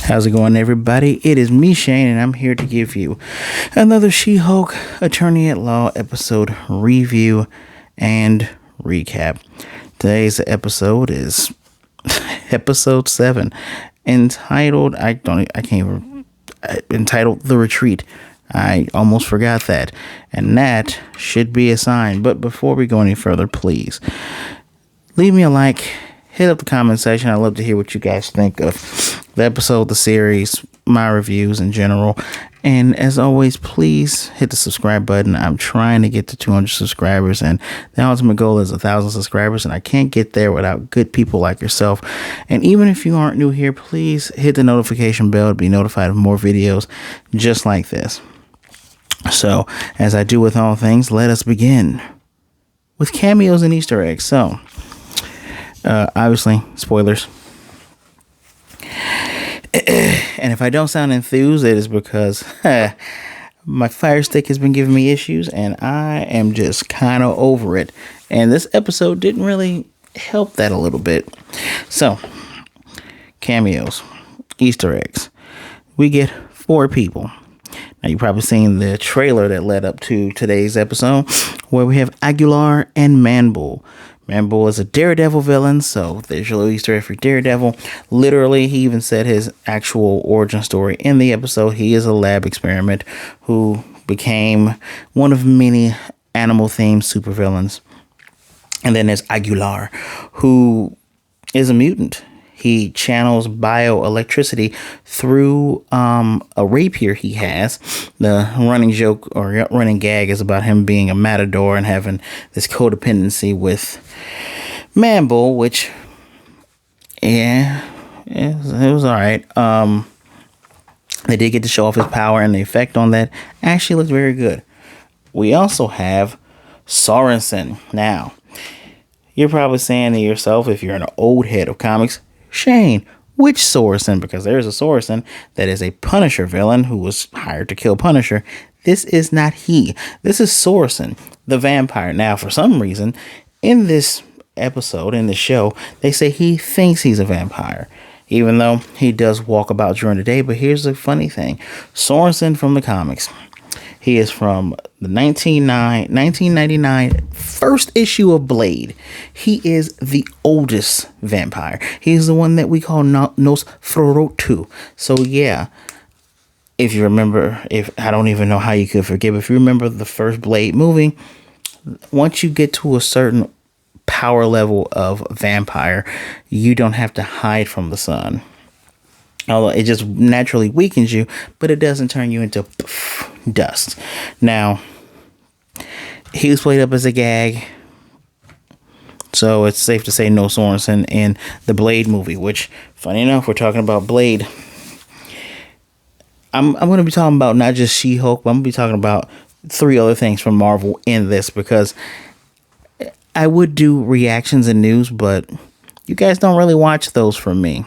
How's it going, everybody? It is me, Shane, and I'm here to give you another She-Hulk Attorney at Law episode review and recap. Today's episode is episode 7, entitled entitled The Retreat. I almost forgot that, and that should be a sign. But before we go any further, please leave me a like, hit up the comment section. I'd love to hear what you guys think of the episode, the series, my reviews in general. And as always, please hit the subscribe button. I'm trying to get to 200 subscribers, and the ultimate goal is 1,000 subscribers, and I can't get there without good people like yourself. And even if you aren't new here, please hit the notification bell to be notified of more videos just like this. So, as I do with all things, let us begin with cameos and Easter eggs. So, obviously, spoilers. And if I don't sound enthused, it is because my Fire Stick has been giving me issues, and I am just kind of over it. And this episode didn't really help that a little bit. So, cameos, Easter eggs. We get 4 people. Now, you've probably seen the trailer that led up to today's episode, where we have Aguilar and Manbull. Manbull is a Daredevil villain, so there's your little Easter egg for Daredevil. Literally, he even said his actual origin story in the episode. He is a lab experiment who became one of many animal-themed supervillains. And then there's Aguilar, who is a mutant. He channels bioelectricity through a rapier he has. The running joke or running gag is about him being a matador and having this codependency with Manbull, which, yeah, it was all right. They did get to show off his power, and the effect on that actually looked very good. We also have Sorensen. Now, you're probably saying to yourself, if you're an old head of comics, Shane, which Sorensen? Because there is a Sorensen that is a Punisher villain who was hired to kill Punisher. This is not he. This is Sorensen, the vampire. Now, for some reason, in this episode, in the show, they say he thinks he's a vampire, even though he does walk about during the day. But here's the funny thing. Sorensen from the comics. He is from the 1999 first issue of Blade. He is the oldest vampire. He's the one that we call Nosferatu. So yeah, if you remember, I don't even know how you could forget, but if you remember the first Blade movie, once you get to a certain power level of vampire, you don't have to hide from the sun. Although it just naturally weakens you, but it doesn't turn you into dust. Now, he was played up as a gag, so it's safe to say no Sorensen in the Blade movie, which, funny enough, we're talking about Blade. I'm going to be talking about not just She-Hulk, but I'm going to be talking about 3 other things from Marvel in this, because I would do reactions and news, but you guys don't really watch those from me.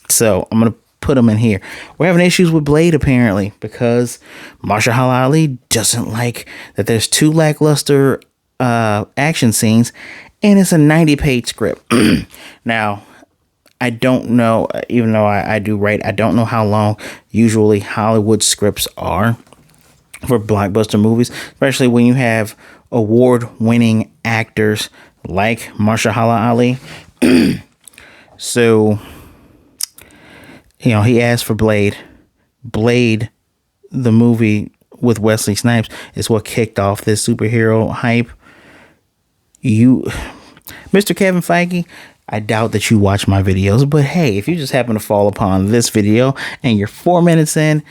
So I'm going to put them in here. We're having issues with Blade, apparently, because Maslany Ali doesn't like that there's 2 lackluster action scenes, and it's a 90-page script. Now, I don't know, even though I do write, I don't know how long usually Hollywood scripts are for blockbuster movies, especially when you have award-winning actors like Maslany Ali. So, you know, he asked for Blade. Blade, the movie with Wesley Snipes, is what kicked off this superhero hype. Mr. Kevin Feige, I doubt that you watch my videos, but hey, if you just happen to fall upon this video and you're 4 minutes in,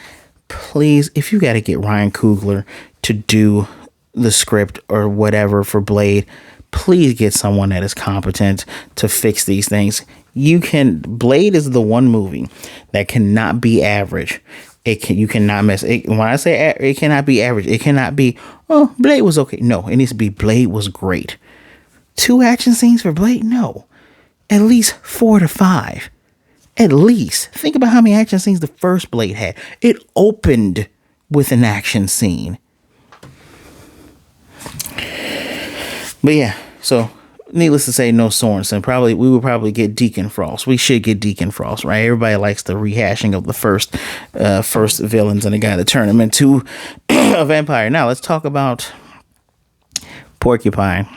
please, if you got to get Ryan Coogler to do the script or whatever for Blade, please get someone that is competent to fix these things. Blade is the one movie that cannot be average. You cannot mess it. When I say it cannot be average, it cannot be, oh, Blade was okay. No, it needs to be Blade was great. 2 action scenes for Blade? No. At least 4 to 5. At least. Think about how many action scenes the first Blade had. It opened with an action scene. But yeah, so needless to say, no Sorensen. We would probably get Deacon Frost. We should get Deacon Frost, right? Everybody likes the rehashing of the first villains and the guy that turned him into a vampire. Now let's talk about Porcupine.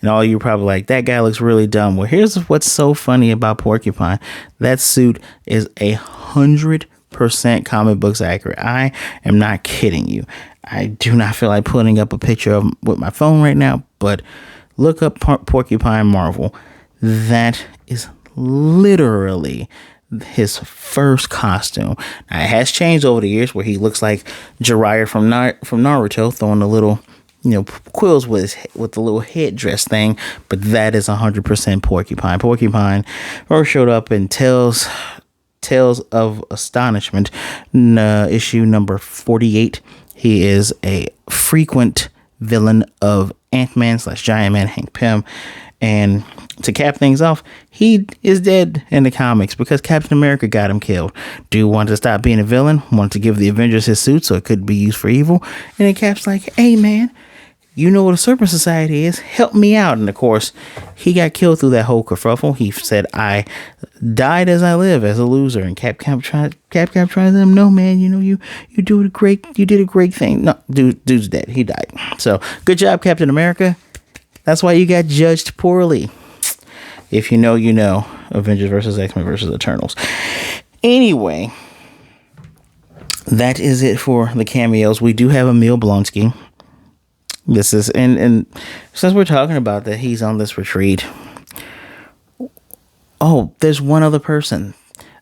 And all you probably like, that guy looks really dumb. Well, here's what's so funny about Porcupine. That suit is 100% comic books accurate. I am not kidding you. I do not feel like putting up a picture of him with my phone right now, but look up Porcupine Marvel. That is literally his first costume. Now, it has changed over the years where he looks like Jiraiya from Naruto, throwing the little, quills with the little headdress thing, but that is 100% Porcupine. Porcupine first showed up in Tales of Astonishment, issue number 48. He is a frequent villain of Ant-Man / Giant Man Hank Pym, and to cap things off, he is dead in the comics because Captain America got him killed. Dude wanted to stop being a villain, wanted to give the Avengers his suit so it could be used for evil, and then Cap's like, hey man, you know what a Serpent Society is, help me out. And of course, he got killed through that whole kerfuffle. He said, I died as I live, as a loser. And Cap tried to let him, no man, you did a great thing. No, dude's dead. He died. So good job, Captain America. That's why you got judged poorly. If you know, you know. Avengers versus X-Men versus Eternals. Anyway, that is it for the cameos. We do have Emil Blonsky. This is, and since we're talking about that, he's on this retreat. Oh, there's one other person,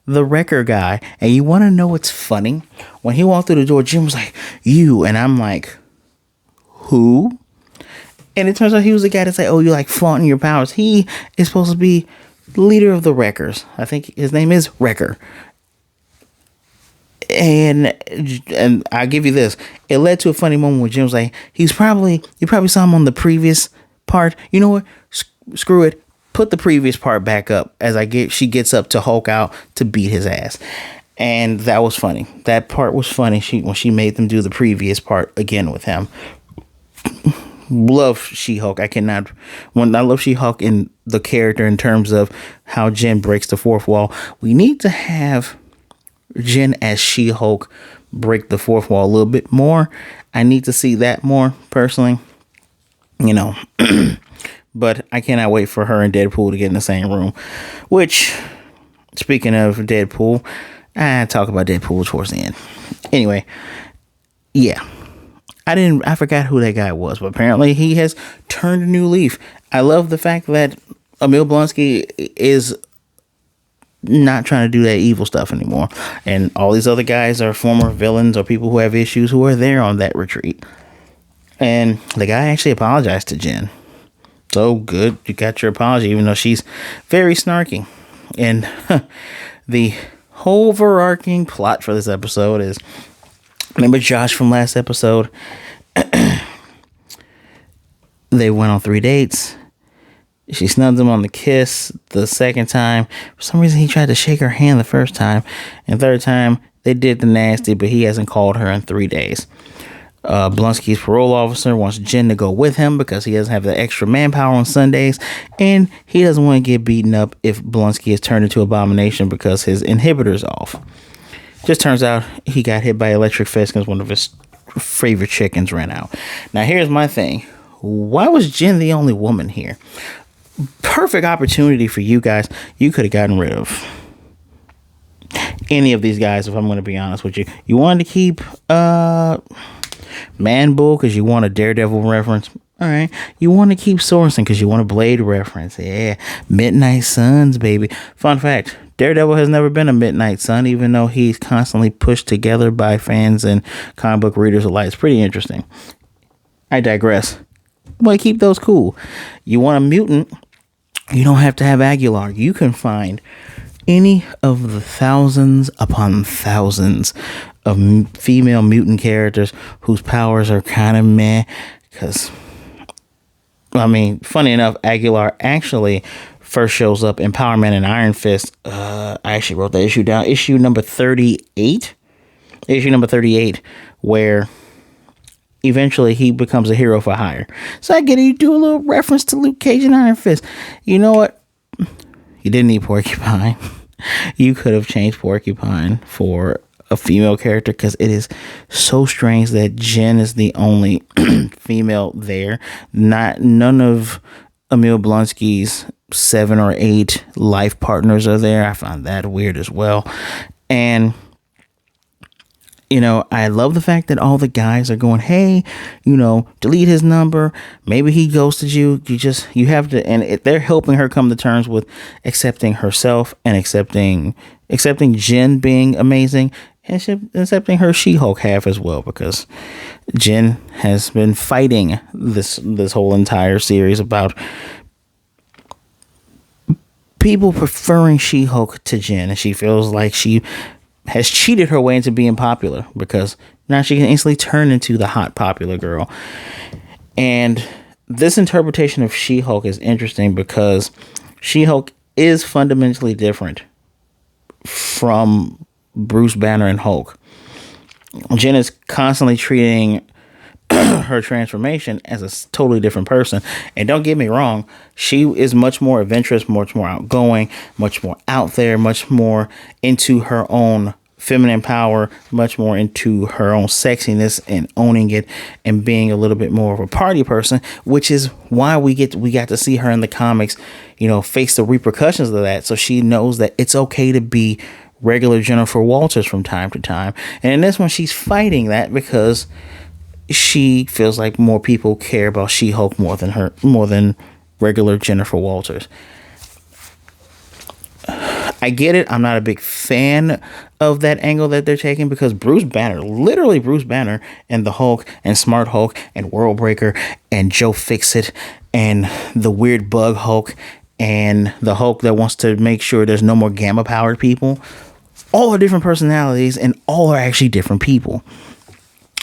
the Wrecker guy. And you want to know what's funny? When he walked through the door, Jim was like, you. And I'm like, who? And it turns out he was the guy that's like, oh, you like flaunting your powers. He is supposed to be leader of the Wreckers. I think his name is Wrecker. And I'll give you this. It led to a funny moment where Jim was like, you probably saw him on the previous part. You know what? Screw it. Put the previous part back up as she gets up to Hulk out to beat his ass. And that was funny. That part was funny. When she made them do the previous part again with him. Love She-Hulk. I love She-Hulk in the character in terms of how Jen breaks the fourth wall. We need to have Jen as She-Hulk break the fourth wall a little bit more. I need to see that more personally, but I cannot wait for her and Deadpool to get in the same room, which, speaking of Deadpool, I talk about Deadpool towards the end. Anyway, yeah, I forgot who that guy was, but apparently he has turned a new leaf. I love the fact that Emil Blonsky is not trying to do that evil stuff anymore, and all these other guys are former villains or people who have issues who are there on that retreat. And the guy actually apologized to Jen. So good, you got your apology, even though she's very snarky. And the whole overarching plot for this episode is, remember Josh from last episode? They went on 3 dates. She snubbed him on the kiss the second time. For some reason, he tried to shake her hand the first time. And third time, they did the nasty, but he hasn't called her in 3 days. Blonsky's parole officer wants Jen to go with him because he doesn't have the extra manpower on Sundays. And he doesn't want to get beaten up if Blonsky is turned into Abomination because his inhibitor's off. Just turns out he got hit by electric fist because one of his favorite chickens ran out. Now, here's my thing. Why was Jen the only woman here? Perfect opportunity for you guys. You could have gotten rid of any of these guys, if I'm going to be honest with you. You wanted to keep Man Bull because you want a Daredevil reference. All right. You want to keep Sorensen because you want a Blade reference. Yeah. Midnight Suns, baby. Fun fact. Daredevil has never been a Midnight Sun, even though he's constantly pushed together by fans and comic book readers alike. It's pretty interesting. I digress. But keep those cool. You want a mutant, you don't have to have Aguilar. You can find any of the thousands upon thousands of female mutant characters whose powers are kind of meh. Because, funny enough, Aguilar actually first shows up in Power Man and Iron Fist. I actually wrote that issue down. Issue number 38. Issue number 38, where eventually he becomes a hero for hire. So I get it. You do a little reference to Luke Cage and Iron Fist. You know what? You didn't need Porcupine. You could have changed Porcupine for a female character, because it is so strange that Jen is the only female there. None of Emil Blonsky's 7 or 8 life partners are there. I found that weird as well. And I love the fact that all the guys are going, hey, delete his number. Maybe he ghosted you. You have to, and they're helping her come to terms with accepting herself and accepting Jen being amazing, and accepting her She-Hulk half as well, because Jen has been fighting this whole entire series about people preferring She-Hulk to Jen, and she feels like she has cheated her way into being popular, because now she can instantly turn into the hot popular girl. And this interpretation of She-Hulk is interesting because She-Hulk is fundamentally different from Bruce Banner and Hulk. Jen is constantly treating her transformation as a totally different person. And don't get me wrong, she is much more adventurous, much more outgoing, much more out there, much more into her own feminine power, much more into her own sexiness and owning it and being a little bit more of a party person, which is why we got to see her in the comics, face the repercussions of that. So she knows that it's okay to be regular Jennifer Walters from time to time. And in this one, she's fighting that because she feels like more people care about She-Hulk more than regular Jennifer Walters. I get it. I'm not a big fan of that angle that they're taking, because literally Bruce Banner and the Hulk and Smart Hulk and World Breaker and Joe Fixit and the weird Bug Hulk and the Hulk that wants to make sure there's no more gamma powered people, all are different personalities, and all are actually different people.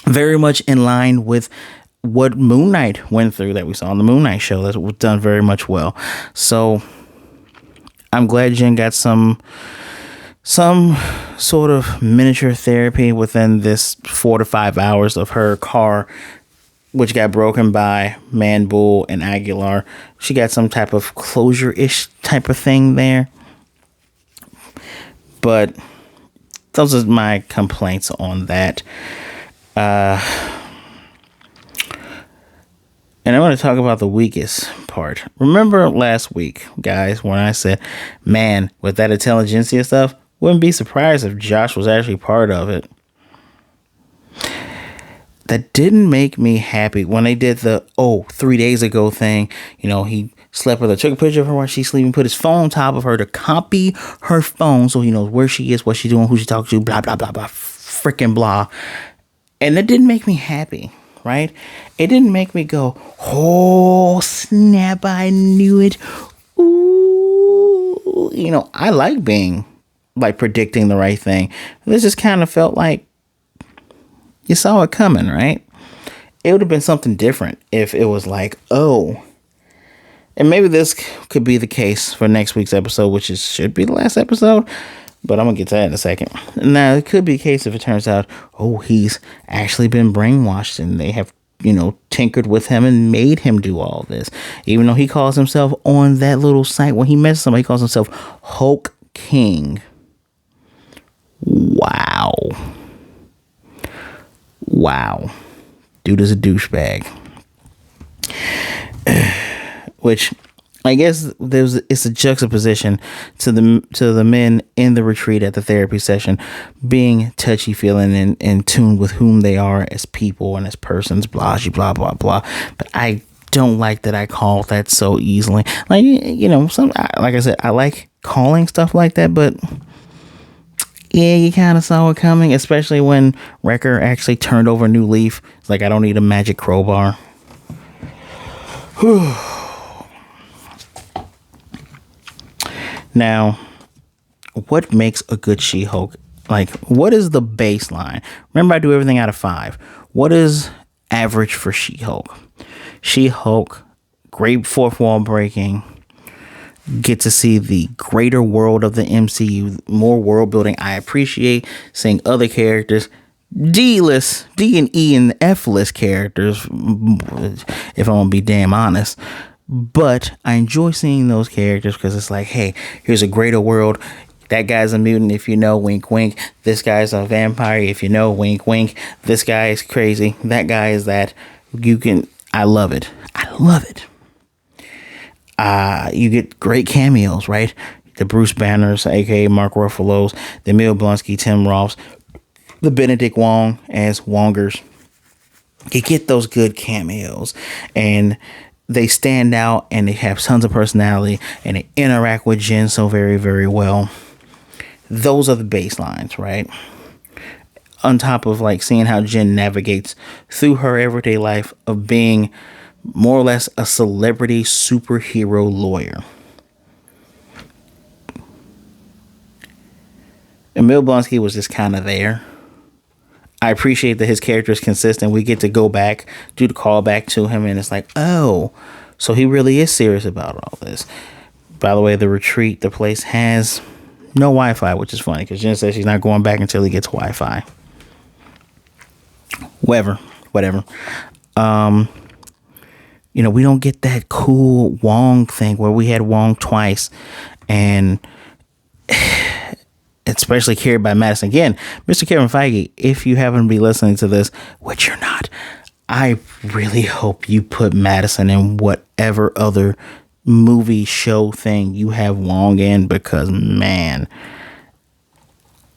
Very much in line with what Moon Knight went through, that we saw on the Moon Knight show. That was done very much well. So I'm glad Jen got some sort of miniature therapy within this 4 to 5 hours of her car, which got broken by Man Bull and Aguilar. She got some type of closure-ish type of thing there. But those are my complaints on that. And I want to talk about the weakest part. Remember last week, guys, when I said, man, with that intelligentsia stuff, wouldn't be surprised if Josh was actually part of it. That didn't make me happy when they did the 3 days ago thing. He slept with her, took a picture of her while she's sleeping, put his phone on top of her to copy her phone so he knows where she is, what she's doing, who she talks to, blah, blah, blah, blah, freaking blah. And that didn't make me happy, right? It didn't make me go, oh, snap, I knew it. Ooh. I like being, predicting the right thing. This just kind of felt like you saw it coming, right? It would have been something different if it was like, oh. And maybe this could be the case for next week's episode, which should be the last episode. But I'm going to get to that in a second. Now, it could be a case if it turns out, he's actually been brainwashed and they have, tinkered with him and made him do all this. Even though he calls himself on that little site, when he met somebody, he calls himself Hulk King. Wow. Dude is a douchebag. Which, I guess it's a juxtaposition to the men in the retreat at the therapy session being touchy feeling and in tune with whom they are as people and as persons, blah blah blah blah. But I don't like that I call that so easily. Like I said, I like calling stuff like that, but yeah, you kind of saw it coming, especially when Wrecker actually turned over a new leaf. It's like, I don't need a magic crowbar. Now, what makes a good She-Hulk? What is the baseline? Remember, I do everything out of 5. What is average for She-Hulk? She-Hulk, great fourth wall breaking, get to see the greater world of the MCU, more world building. I appreciate seeing other characters D and E and F list characters, if I'm gonna be damn honest. But I enjoy seeing those characters because it's like, hey, here's a greater world. That guy's a mutant, if you know, wink, wink. This guy's a vampire, if you know, wink, wink. This guy is crazy. That guy is that. I love it. I love it. You get great cameos, right? The Bruce Banners, aka Mark Ruffalo's, the Emil Blonsky, Tim Roths, the Benedict Wong as Wongers. You get those good cameos, and they stand out, and they have tons of personality, and they interact with Jen so very, very well. Those are the baselines, right? On top of like seeing how Jen navigates through her everyday life of being more or less a celebrity superhero lawyer. Emil Blonsky was just kind of there. I appreciate that his character is consistent. We get to go back, do the callback to him, and it's like, oh, so he really is serious about all this. By the way, the retreat, the place has no Wi-Fi, which is funny because Jen says she's not going back until he gets Wi-Fi. Whatever. We don't get that cool Wong thing where we had Wong twice, and especially carried by Madison. Again, Mr. Kevin Feige, if you happen to be listening to this, which you're not, I really hope you put Madison in whatever other movie show thing you have Wong in, because man,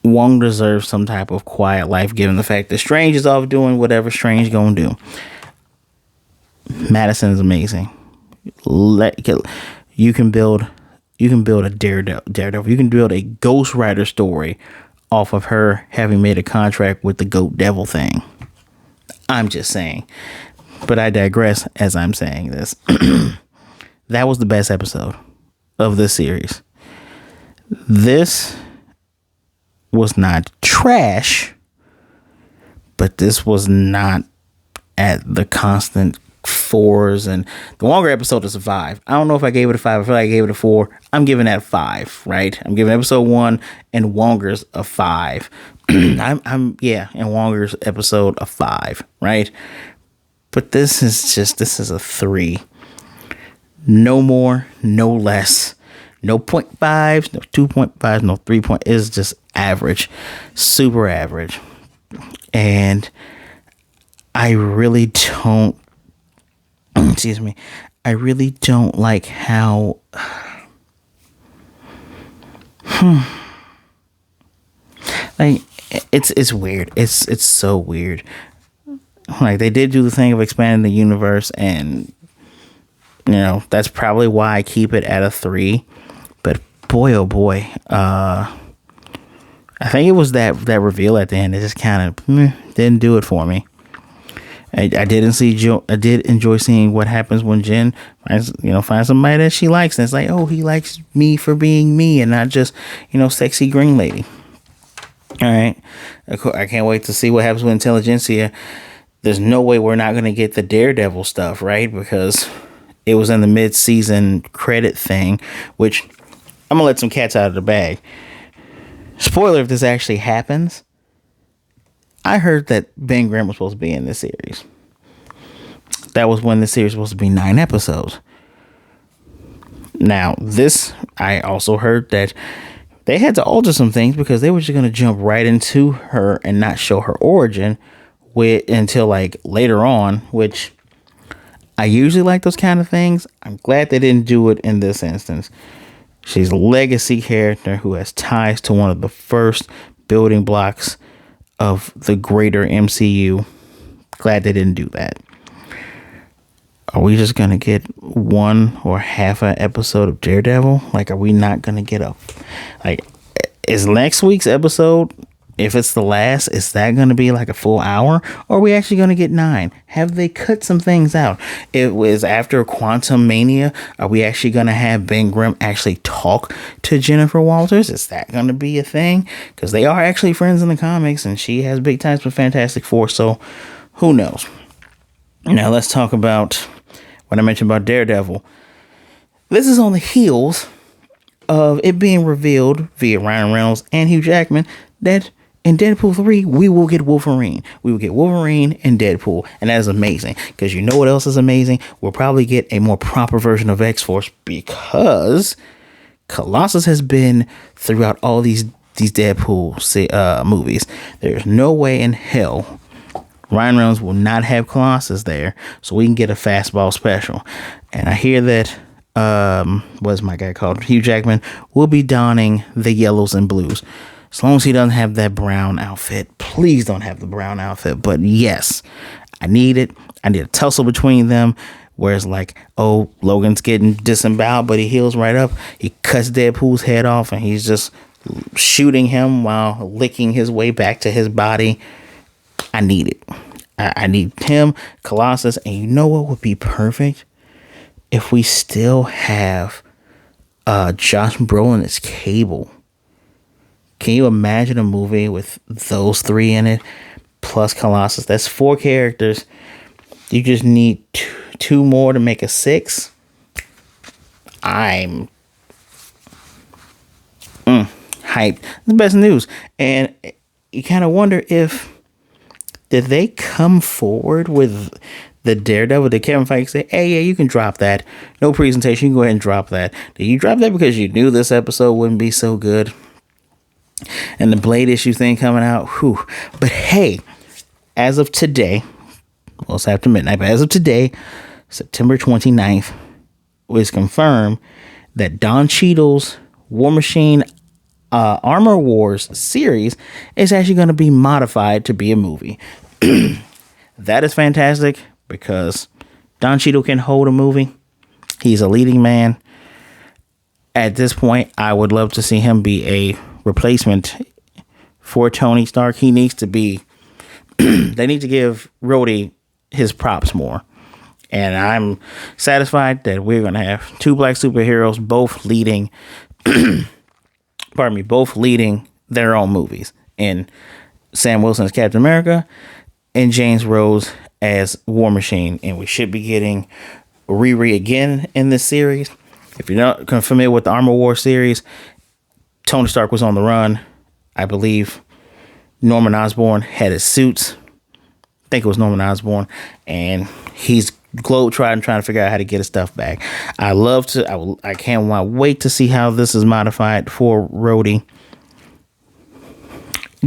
Wong deserves some type of quiet life given the fact that Strange is off doing whatever Strange gonna do. Madison is amazing. You can build a Daredevil. You can build a Ghost Rider story off of her having made a contract with the Goat Devil thing. I'm just saying. But I digress as I'm saying this. That was the best episode of this series. This was not trash, but this was not at the constant fours, and the longer episode is a 5. I don't know if I gave it a 5. I feel like I gave it a 4. I'm giving that a 5, right? I'm giving episode 1 and Wonger's a 5. And Wonger's episode a 5, right? But this is a 3. No more, no less. No 0.5s, no 2.5s, no 3 point. It's just average, super average. And I really don't, I really don't like how, like, it's weird. It's so weird. Like, they did do the thing of expanding the universe, and, that's probably why I keep it at a 3. But boy, oh boy, I think it was that reveal at the end. It just kind of didn't do it for me. I did enjoy seeing what happens when Jen finds somebody that she likes, and it's like, oh, he likes me for being me and not just sexy green lady. All right, I can't wait to see what happens with Intelligentsia. There's no way we're not going to get the Daredevil stuff, right? Because it was in the mid-season credit thing, which I'm gonna let some cats out of the bag. Spoiler if this actually happens. I heard that Ben Grimm was supposed to be in this series. That was when the series was supposed to be 9 episodes. Now, I also heard that they had to alter some things because they were just going to jump right into her and not show her origin until like later on, which I usually like those kind of things. I'm glad they didn't do it in this instance. She's a legacy character who has ties to one of the first building blocks of the greater MCU. Glad they didn't do that. Are we just going to get one or half an episode of Daredevil? Like, are we not going to get is next week's episode, if it's the last, is that going to be like a full hour? Or are we actually going to get 9? Have they cut some things out? It was after Quantum Mania. Are we actually going to have Ben Grimm actually talk to Jennifer Walters? Is that going to be a thing? Because they are actually friends in the comics, and she has big ties with Fantastic Four, so who knows? Now let's talk about what I mentioned about Daredevil. This is on the heels of it being revealed via Ryan Reynolds and Hugh Jackman that in Deadpool 3, we will get Wolverine. We will get Wolverine and Deadpool. And that is amazing. Because you know what else is amazing? We'll probably get a more proper version of X-Force, because Colossus has been throughout all these Deadpool movies. There's no way in hell Ryan Reynolds will not have Colossus there, so we can get a fastball special. And I hear that what's my guy called? Hugh Jackman will be donning the yellows and blues. As long as he doesn't have that brown outfit. Please don't have the brown outfit. But yes, I need it. I need a tussle between them. Whereas like, oh, Logan's getting disemboweled, but he heals right up. He cuts Deadpool's head off and he's just shooting him while licking his way back to his body. I need it. I need him, Colossus, and you know what would be perfect? If we still have Josh Brolin as Cable. Can you imagine a movie with those three in it, plus Colossus? That's 4 characters. You just need two more to make a 6. I'm hyped. The best news. And you kind of wonder if, did they come forward with the Daredevil? Did Kevin Feige say, hey, yeah, you can drop that. No presentation. You can go ahead and drop that. Did you drop that because you knew this episode wouldn't be so good? And the Blade issue thing coming out. Whew. But hey, as of today, well, it's after midnight, but as of today, September 29th, it was confirmed that Don Cheadle's War Machine Armor Wars series is actually going to be modified to be a movie. That is fantastic because Don Cheadle can hold a movie. He's a leading man. At this point, I would love to see him be a replacement for Tony Stark. He needs to be they need to give Rhodey his props more. And I'm satisfied that we're going to have 2 black superheroes both leading both leading their own movies. And Sam Wilson as Captain America and James Rhodes as War Machine. And we should be getting Riri again in this series. If you're not familiar with the Armor War series, Tony Stark was on the run. I believe Norman Osborn had his suits. I think it was Norman Osborn. And he's globetrotting, trying to figure out how to get his stuff back. I can't wait to see how this is modified for Rhodey.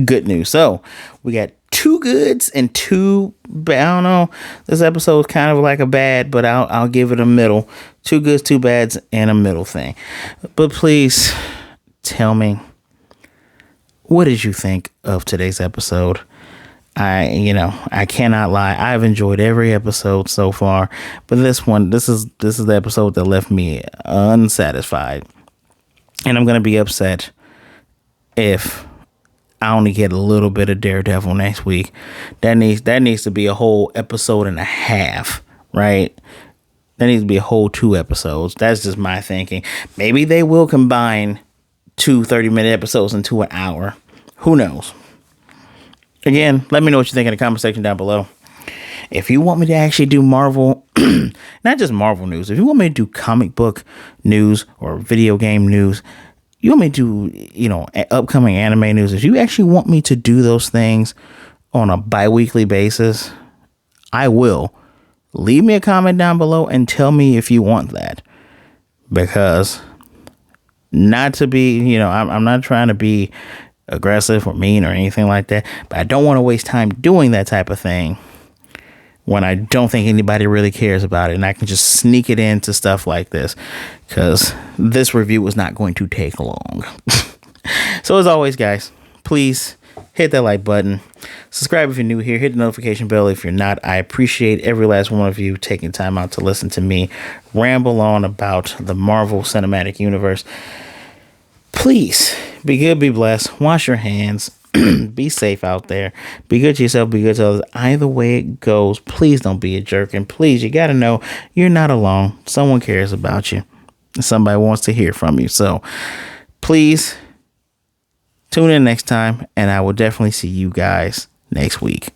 Good news. So we got 2 goods and 2 bad. I don't know. This episode is kind of like a bad, but I'll give it a middle. 2 goods, 2 bads, and a middle thing. But please tell me, what did you think of today's episode? I cannot lie. I've enjoyed every episode so far, but this is the episode that left me unsatisfied, and I'm gonna be upset if I only get a little bit of Daredevil next week. That needs to be a whole episode and a half, right? That needs to be a whole 2 episodes. That's just my thinking. Maybe they will combine 2 30-minute episodes into an hour. Who knows? Again, let me know what you think in the comment section down below. If you want me to actually do Marvel, not just Marvel news, if you want me to do comic book news or video game news, you want me to do, upcoming anime news, if you actually want me to do those things on a bi-weekly basis, I will. Leave me a comment down below and tell me if you want that. Because not to be, I'm not trying to be aggressive or mean or anything like that, but I don't want to waste time doing that type of thing when I don't think anybody really cares about it, and I can just sneak it into stuff like this, because this review was not going to take long. So as always, guys, please hit that like button, subscribe if you're new here, hit the notification bell if you're not. I appreciate every last one of you taking time out to listen to me ramble on about the Marvel Cinematic Universe. Please be good, be blessed, wash your hands, be safe out there, be good to yourself, be good to others. Either way it goes, please don't be a jerk, and please, you got to know you're not alone. Someone cares about you. Somebody wants to hear from you. So please tune in next time, and I will definitely see you guys next week.